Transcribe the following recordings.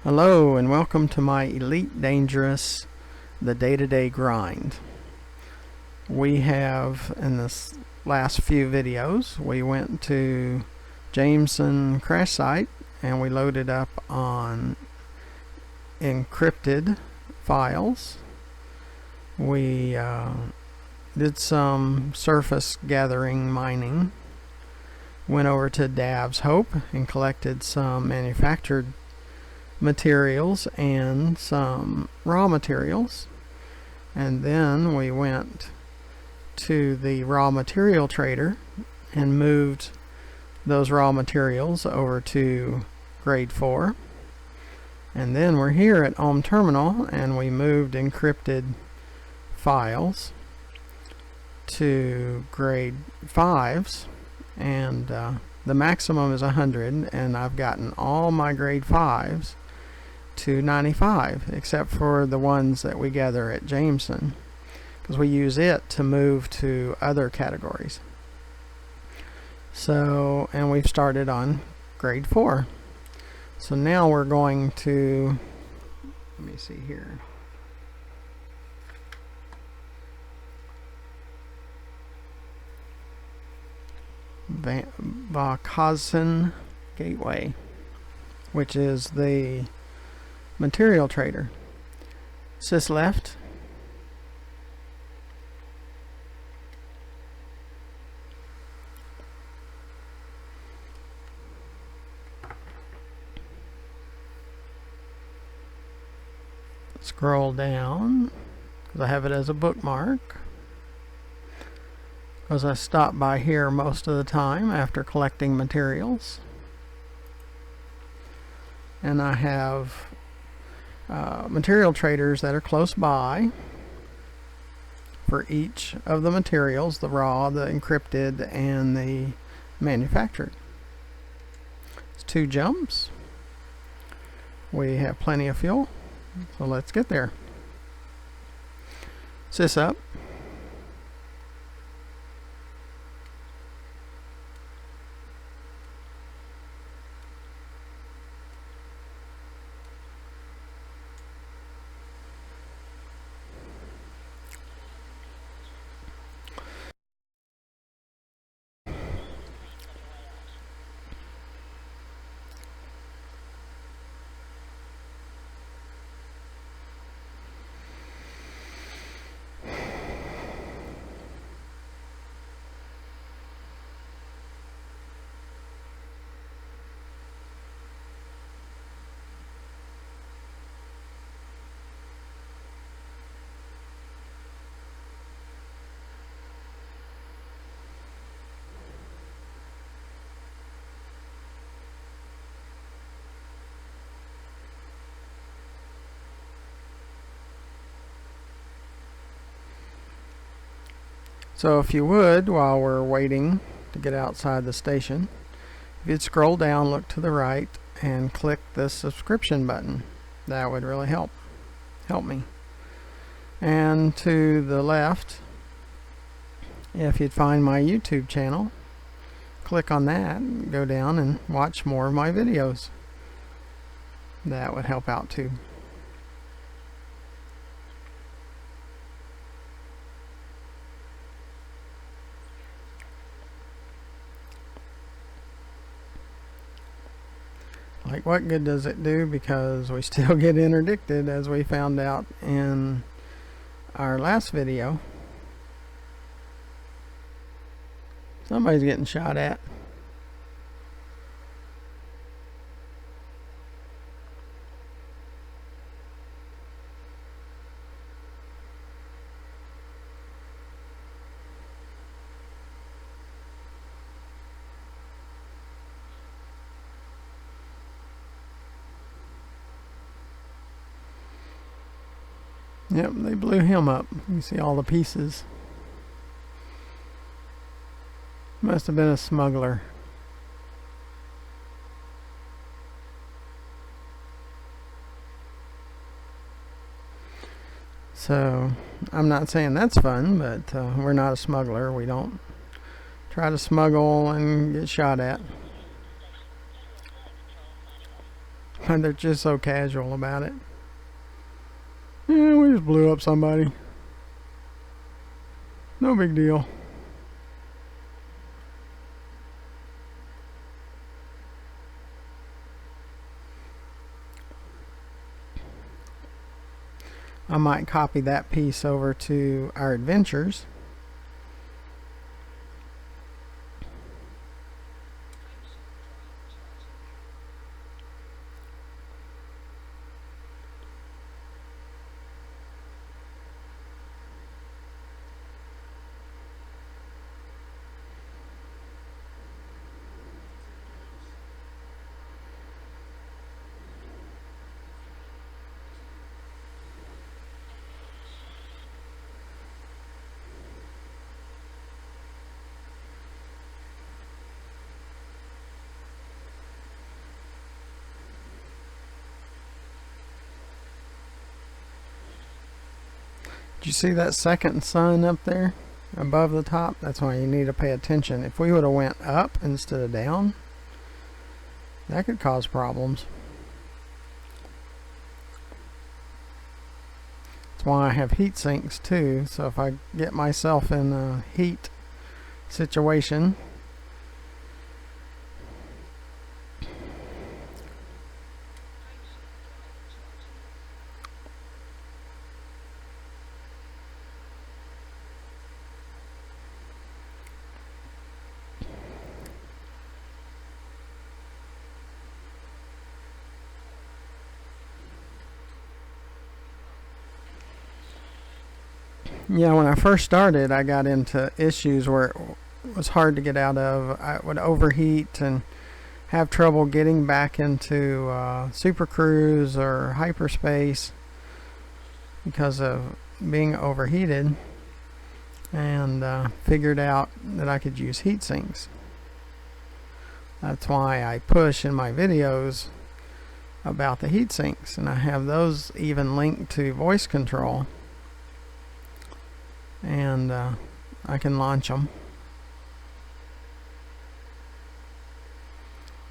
Hello and welcome to my Elite Dangerous, the day-to-day grind. We have, in this last few videos, we went to Jameson crash site and we loaded up on encrypted files. We did some surface gathering mining, went over to Dav's Hope and collected some manufactured materials and some raw materials, and then we went to the raw material trader and moved those raw materials over to grade 4, and then we're here at Ohm Terminal and we moved encrypted files to grade 5s, and the maximum is 100, and I've gotten all my grade 5s to 95 except for the ones that we gather at Jameson, because we use it to move to other categories. So, and we've started on grade 4. So now we're going to, let me see here, Vaucausin Gateway, which is the material trader. Sys left. Scroll down because I have it as a bookmark, because I stop by here most of the time after collecting materials, and I have material traders that are close by for each of the materials: the raw, the encrypted, and the manufactured. It's 2 jumps. We have plenty of fuel, so let's get there. Sys up. So if you would, while we're waiting to get outside the station, if you'd scroll down, look to the right, and click the subscription button, that would really help me. And to the left, if you'd find my YouTube channel, click on that and go down and watch more of my videos. That would help out too. Like, what good does it do? Because we still get interdicted, as we found out in our last video. Somebody's getting shot at. Yep, they blew him up. You see all the pieces. Must have been a smuggler. So, I'm not saying that's fun, but we're not a smuggler. We don't try to smuggle and get shot at. And they're just so casual about it. Yeah, we just blew up somebody. No big deal. I might copy that piece over to our adventures. Did you see that second sun up there above the top? That's why you need to pay attention. If we would have went up instead of down, that could cause problems. That's why I have heat sinks too, so if I get myself in a heat situation, yeah, when I first started, I got into issues where it was hard to get out of. I would overheat and have trouble getting back into Super Cruise or hyperspace because of being overheated, and figured out that I could use heat sinks. That's why I push in my videos about the heat sinks, and I have those even linked to voice control, and I can launch them.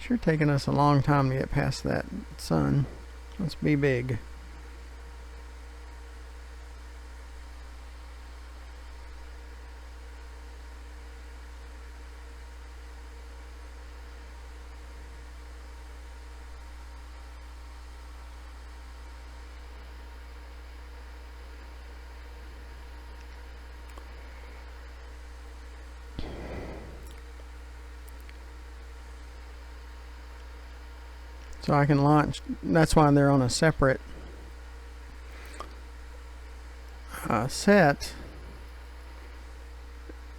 Sure taking us a long time to get past that sun. Must be big. So I can launch. That's why they're on a separate set.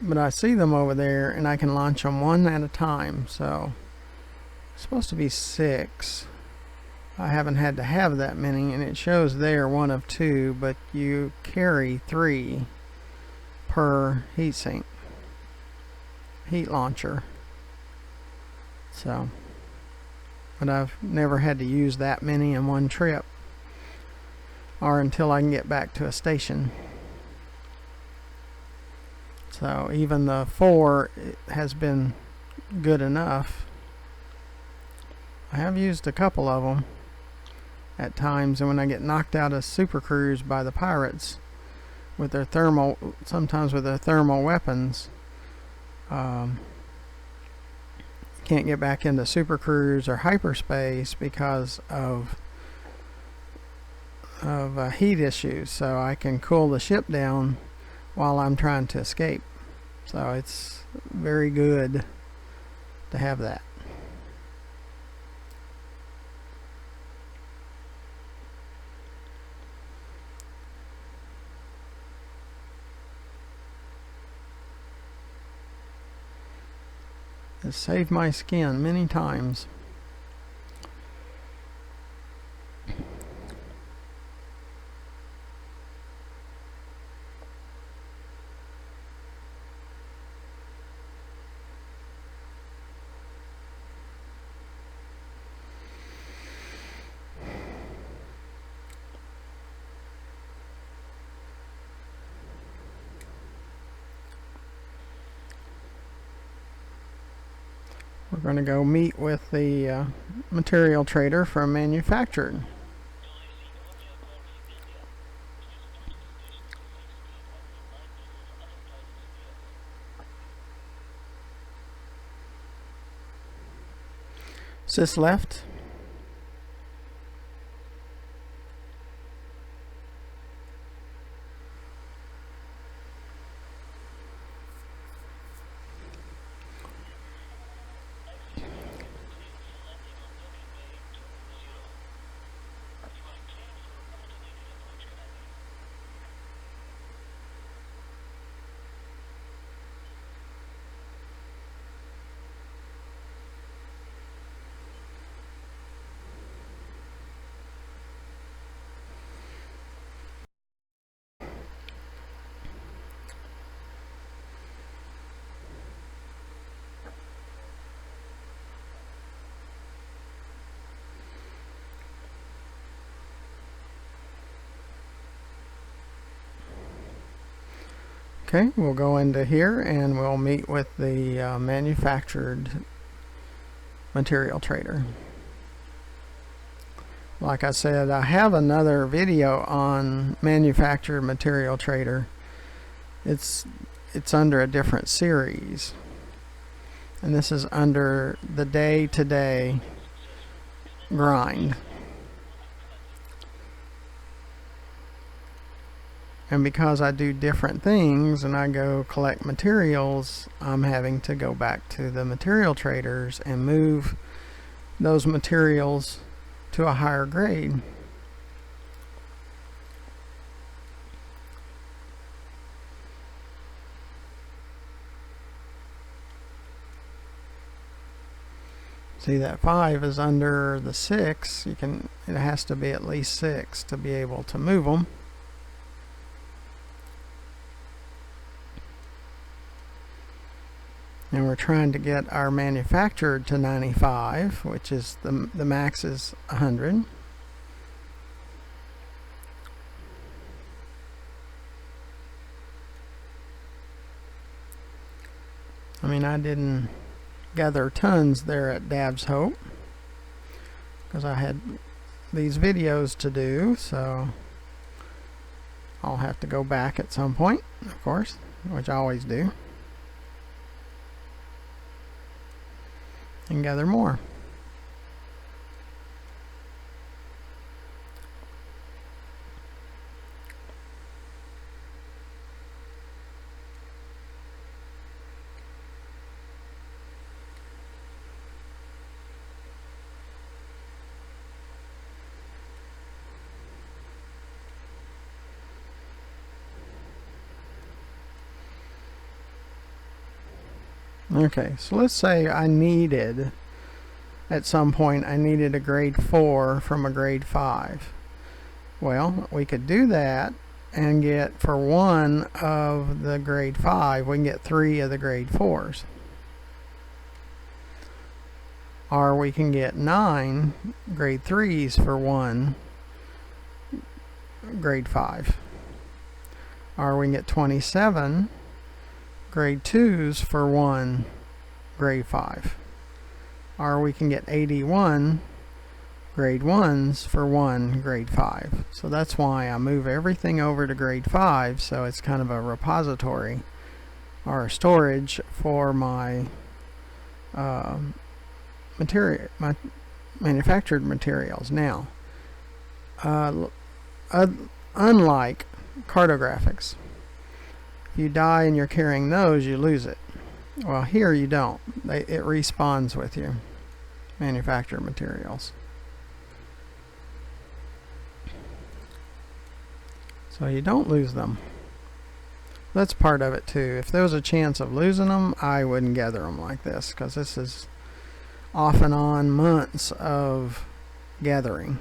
But I see them over there, and I can launch them one at a time. So it's supposed to be 6. I haven't had to have that many, and it shows there 1 of 2, but you carry 3 per heatsink, heat launcher. So, but I've never had to use that many in one trip, or until I can get back to a station. So even the 4 has been good enough. I have used a couple of them at times, and when I get knocked out of Super Cruise by the pirates with their thermal, sometimes with their thermal weapons, can't get back into Super Cruise or hyperspace because of heat issues. So I can cool the ship down while I'm trying to escape. So it's very good to have that. It saved my skin many times. We're going to go meet with the material trader from manufactured. Sys left. Okay, we'll go into here and we'll meet with the manufactured material trader. Like I said, I have another video on manufactured material trader. It's under a different series, and this is under the day-to-day grind. And because I do different things and I go collect materials, I'm having to go back to the material traders and move those materials to a higher grade. See, that 5 is under the 6. It has to be at least 6 to be able to move them. And we're trying to get our manufactured to 95, which is the max is 100. I mean, I didn't gather tons there at Dab's Hope because I had these videos to do, so I'll have to go back at some point, of course, which I always do, and gather more. Okay, so let's say I needed, at some point, I needed a grade 4 from a grade 5. Well, we could do that and get, for one of the grade 5, we can get 3 of the grade 4s. Or we can get 9 grade 3s for one grade 5. Or we can get 27 grade 2s for one grade 5. Or we can get 81 grade 1s for one grade 5. So that's why I move everything over to grade 5, so it's kind of a repository or a storage for my manufactured materials. Now, unlike cartographics, if you die and you're carrying those, you lose it. Well, here you don't. It respawns with you. Manufactured materials. So you don't lose them. That's part of it too. If there was a chance of losing them, I wouldn't gather them like this, because this is off and on months of gathering.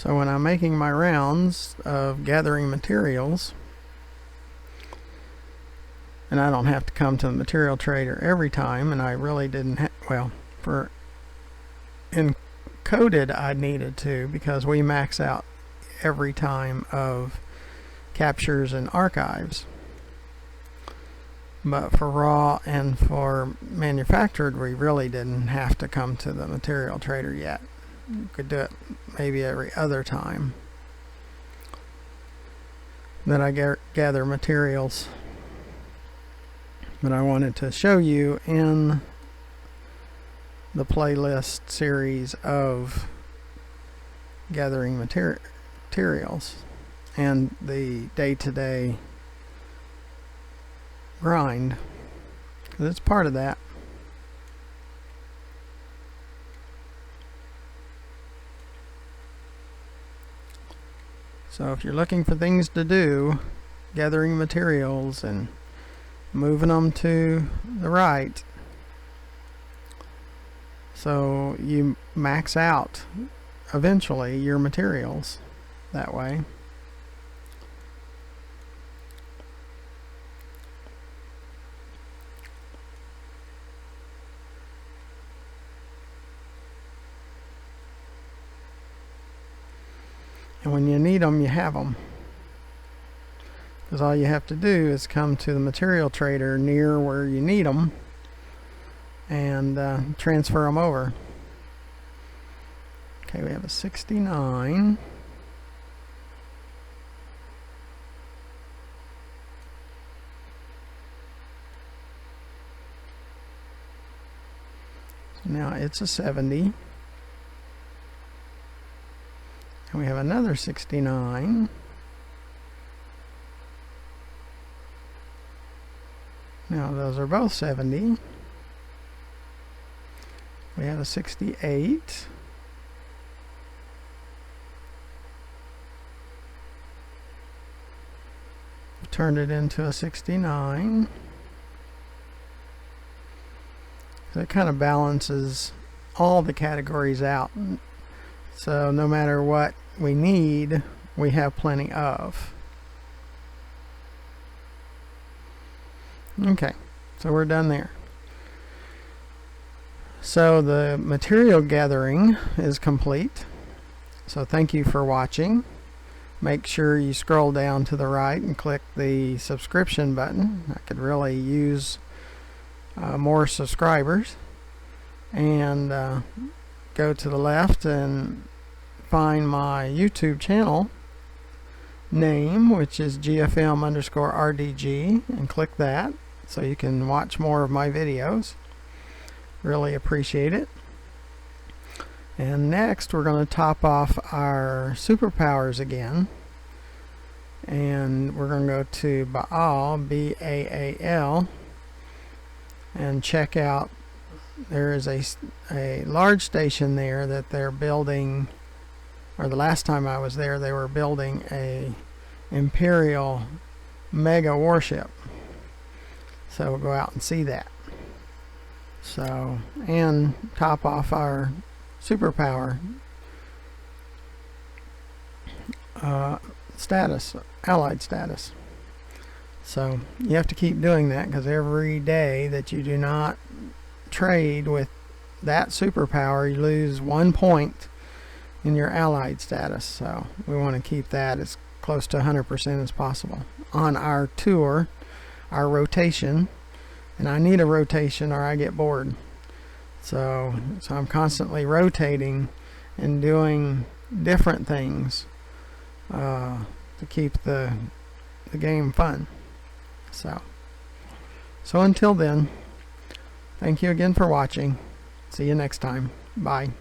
So when I'm making my rounds of gathering materials, and I don't have to come to the material trader every time, and I really didn't well, for encoded I needed to, because we max out every time of captures and archives. But for raw and for manufactured, we really didn't have to come to the material trader yet. You could do it maybe every other time that I gather materials. But I wanted to show you in the playlist series of gathering materials and the day-to-day grind, because it's part of that. So if you're looking for things to do, gathering materials and moving them to the right, so you max out eventually your materials that way. And when you need them, you have them. Because all you have to do is come to the material trader near where you need them and transfer them over. Okay, we have a 69. So now it's a 70. And we have another 69. Now those are both 70. We have a 68. Turned it into a 69. So it kind of balances all the categories out. So no matter what we need, we have plenty of. Okay, so we're done there. So the material gathering is complete. So thank you for watching. Make sure you scroll down to the right and click the subscription button. I could really use more subscribers. And go to the left and find my YouTube channel name, which is GFM_RDG, and click that so you can watch more of my videos. Really appreciate it. And next we're going to top off our superpowers again, and we're going to go to Baal, B-A-A-L, and check out. There is a large station there that they're building, or the last time I was there they were building a Imperial mega warship. So we'll go out and see that. So, and top off our superpower status, allied status. So you have to keep doing that, because every day that you do not trade with that superpower, you lose 1 point in your allied status. So we want to keep that as close to 100% as possible on our tour, our rotation. And I need a rotation or I get bored. So I'm constantly rotating and doing different things to keep the game fun. So until then, thank you again for watching. See you next time. Bye.